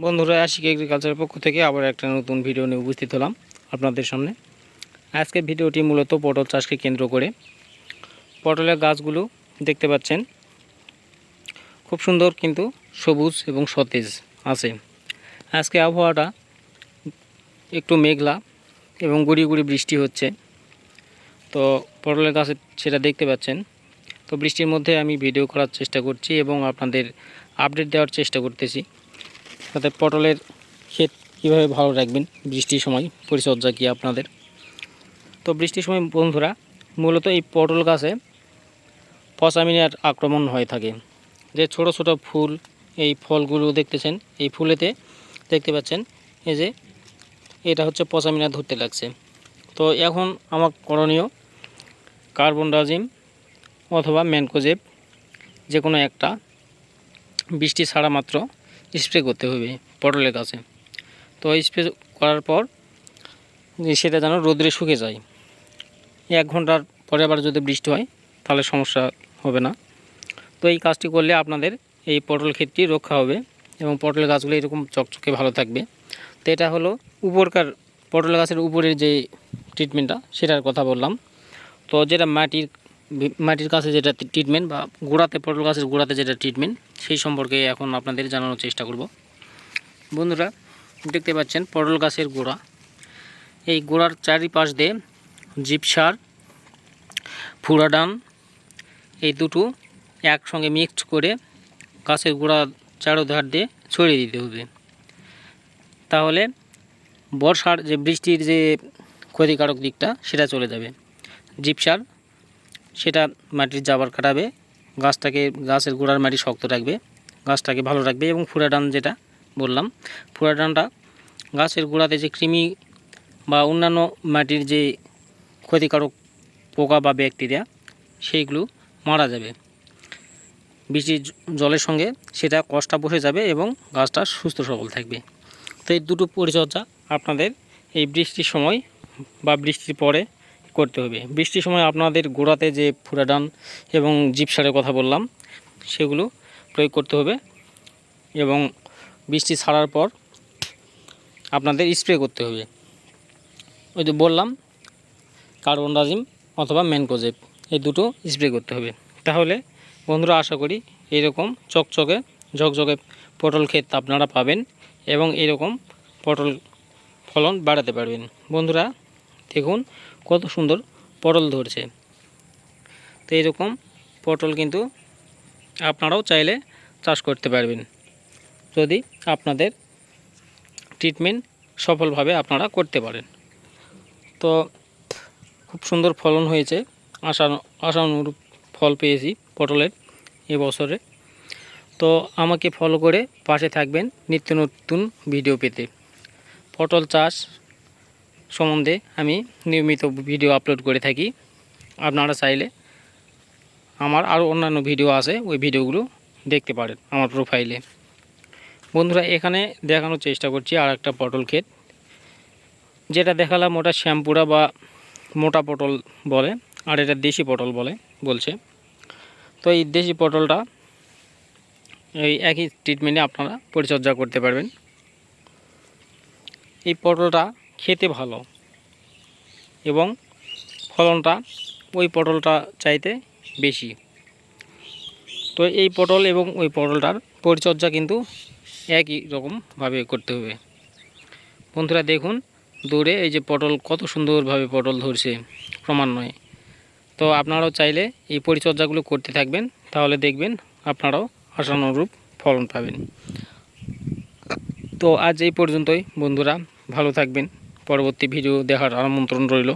বন্ধুরা, আশিক এগ্রিকালচারের পক্ষ থেকে আবার একটা নতুন ভিডিও নিয়ে উপস্থিত হলাম আপনাদের সামনে। আজকের ভিডিওটি মূলত পটল চাষকে কেন্দ্র করে। পটলের গাছগুলো দেখতে পাচ্ছেন খুব সুন্দর, কিন্তু সবুজ এবং সতেজ আছে। আজকে আবহাওয়াটা একটু মেঘলা এবং গুড়ি গুড়ি বৃষ্টি হচ্ছে। তো পটলের গাছে সেটা দেখতে পাচ্ছেন। তো বৃষ্টির মধ্যে আমি ভিডিও করার চেষ্টা করছি এবং আপনাদের আপডেট দেওয়ার চেষ্টা করতেছি, যাতে পটলের ক্ষেত কীভাবে ভালো রাখবেন বৃষ্টির সময়, পরিচর্যা কী আপনাদের। তো বৃষ্টির সময় বন্ধুরা মূলত এই পটল গাছে পচামিনার আক্রমণ হয়ে থাকে। যে ছোট ছোট ফুল, এই ফলগুলো দেখতেছেন, এই ফুলেতে দেখতে পাচ্ছেন এই যে এটা হচ্ছে পচামিনা ধরতে লাগছে। তো এখন আমার করণীয় কার্বনডাজিম অথবা ম্যানকোজেব যে কোনো একটা বৃষ্টি ছাড়া মাত্র স্প্রে করতে হবে পটলের গাছে। তো স্প্রে করার পর সেটা যেন রোদ্রে শুকে যায়। 1 ঘন্টার পরে আবার যদি বৃষ্টি হয় তাহলে সমস্যা হবে না। তো এই কাজটি করলে আপনাদের এই পটল ক্ষেতটি রক্ষা হবে এবং পটল গাছগুলো এরকম চকচকে ভালো থাকবে। তো এটা হলো উপরকার পটল গাছের উপরের যে ট্রিটমেন্টটা, সেটার কথা বললাম। তো যেটা মাটির কাছে যেটা ট্রিটমেন্ট, বা গোড়াতে পটল গাছের গোড়াতে যেটা ট্রিটমেন্ট, সেই সম্পর্কে এখন আপনাদের জানানোর চেষ্টা করব। বন্ধুরা দেখতে পাচ্ছেন পটল গাছের গোড়া, এই গোড়ার চারিপাশ দিয়ে জিপসার, ফুরাডান এই দুটো একসঙ্গে মিক্সড করে গাছের গোড়া চারোধার দিয়ে ছড়িয়ে দিতে হবে। তাহলে বর্ষার যে বৃষ্টির যে ক্ষতিকারক দিকটা সেটা চলে যাবে। জিপসার সেটা মাটির জাবর কাটাবে, গাছের গোড়ার মাটি শক্ত রাখবে, গাছটাকে ভালো রাখবে। এবং ফুরাডান যেটা বললাম, ফুরাডানটা গাছের গোড়াতে যে কৃমি বা অন্যান্য মাটির যে ক্ষতিকারক পোকা বা ব্যাকটেরিয়া, সেইগুলো মারা যাবে। বৃষ্টির জলের সঙ্গে সেটা কষ্টটা বসে যাবে এবং গাছটা সুস্থ সবল থাকবে। তো এই দুটো পরিচর্যা আপনাদের এই বৃষ্টির সময় বা বৃষ্টির পরে করতে হবে। বৃষ্টির সময় আপনাদের গোড়াতে যে ফুরাডান এবং জিপসারের কথা বললাম সেগুলো প্রয়োগ করতে হবে এবং বৃষ্টি ছাড়ার পর আপনাদের স্প্রে করতে হবে। ওই যে বললাম কার্বনডাজিম অথবা ম্যানকোজেব, এই দুটো স্প্রে করতে হবে। তাহলে বন্ধুরা আশা করি এইরকম চকচকে ঝকঝকে পটল ক্ষেত আপনারা পাবেন এবং এরকম পটল ফলন বাড়াতে পারবেন। বন্ধুরা দেখুন কত সুন্দর পটল ধরছে। তো এইরকম পটল কিন্তু আপনারাও চাইলে চাষ করতে পারবেন, যদি আপনাদের ট্রিটমেন্ট সফলভাবে আপনারা করতে পারেন। তো খুব সুন্দর ফলন হয়েছে, আশানুরূপ ফল পেয়েছি পটলের এবছরে। তো আমাকে ফলো করে পাশে থাকবেন নিত্য নতুন ভিডিও পেতে। পটল চাষ সম্বন্ধে আমি নিয়মিত ভিডিও আপলোড করে থাকি। আপনারা চাইলে আমার আরও অন্যান্য ভিডিও আছে, ওই ভিডিওগুলো দেখতে পারেন আমার প্রোফাইলে। বন্ধুরা এখানে দেখানোর চেষ্টা করছি আর একটা পটল ক্ষেত। যেটা দেখালাম ওটা শ্যামপুরা বা মোটা পটল বলে, আর এটা দেশি পটল বলছে। তো এই দেশি পটলটা এই একই ট্রিটমেন্টে আপনারা পরিচর্যা করতে পারবেন। এই পটলটা খেতে ভালো এবং ফলনটা ওই পটলটা চাইতে বেশি। তো এই পটল এবং ওই পটলটার পরিচর্যা কিন্তু একই রকমভাবে করতে হবে। বন্ধুরা দেখুন দূরে এই যে পটল, কত সুন্দরভাবে পটল ধরছে ক্রমান্বয়ে। তো আপনারাও চাইলে এই পরিচর্যাগুলো করতে থাকবেন, তাহলে দেখবেন আপনারাও আশানুরূপ ফলন পাবেন। তো আজ এই পর্যন্তই বন্ধুরা, ভালো থাকবেন। পরবর্তী ভিডিও দেখার আমন্ত্রণ রইল।